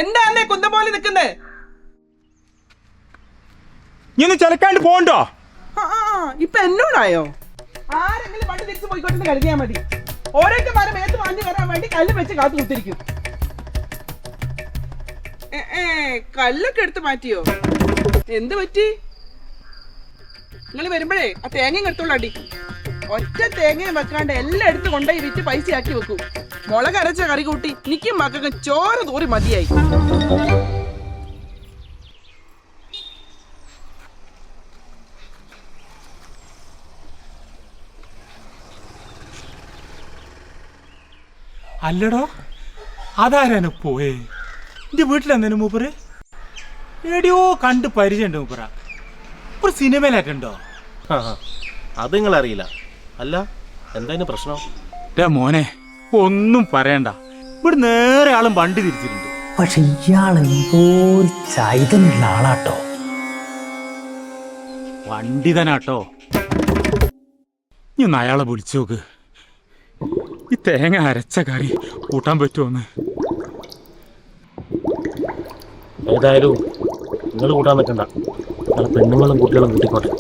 എന്താന്നേ കുന്തം പോലെ നിക്കുന്നേ? ഇനി ചിലക്കാണ്ട് പോണ്ടോ? ഇപ്പൊ എന്നോടായോ? ആരെങ്കിലും വണ്ടി തിരിച്ചു പോയിക്കോട്ടെന്ന് കരുതിയാ മതി. ഓരോരുത്തന്മാരെ മേത്ത് വാങ്ങി വരാൻ വേണ്ടി കല്ല് വെച്ച് കാത്തു കുത്തിരിക്കും. കല്ലൊക്കെ എടുത്ത് മാറ്റിയോ? എന്ത് പറ്റി? നിങ്ങൾ വരുമ്പോഴേ ആ തേങ്ങയും എടുത്തോളൂ അടി. ഒറ്റ തേങ്ങയും വെക്കാണ്ട് എല്ലാം എടുത്ത് കൊണ്ടുപോയി വിറ്റ് പൈസ ആക്കി വെക്കും. മുളക് അരച്ച കറി കൂട്ടി നിക്കും മക്കൾക്ക് ചോര തൂറി മതിയായി. അല്ലടോ, അതാരാണ് പോയേ? എന്റെ വീട്ടിലെന്തേനും മൂപ്പര് എടിയോ കണ്ട് പരിചയമുണ്ട് മൂപ്പറ. ഒരു സിനിമയിലായിട്ടുണ്ടോ? അത് നിങ്ങൾ അറിയില്ല. അല്ല, എന്തായാലും പ്രശ്നം? മോനെ ഒന്നും പറയണ്ട, ഇവിടെ നേരെ ആളും വണ്ടി തിരിച്ചിട്ടുണ്ട്. പക്ഷെ ഇയാള് എന്തോ ഒരു ചൈതന്യുള്ള ആളാട്ടോ. വണ്ടി തന്നാട്ടോ. ഇനി അയാളെ വിളിച്ചു നോക്ക്. ഈ തേങ്ങ അരച്ച കറി കൂട്ടാൻ പറ്റുമോന്ന്. ഏതായാലും നിങ്ങൾ കൂട്ടാൻ നിൽക്കണ്ട. പെണ്ണുങ്ങളും കുട്ടികളും കൂട്ടിക്കോട്ടെ.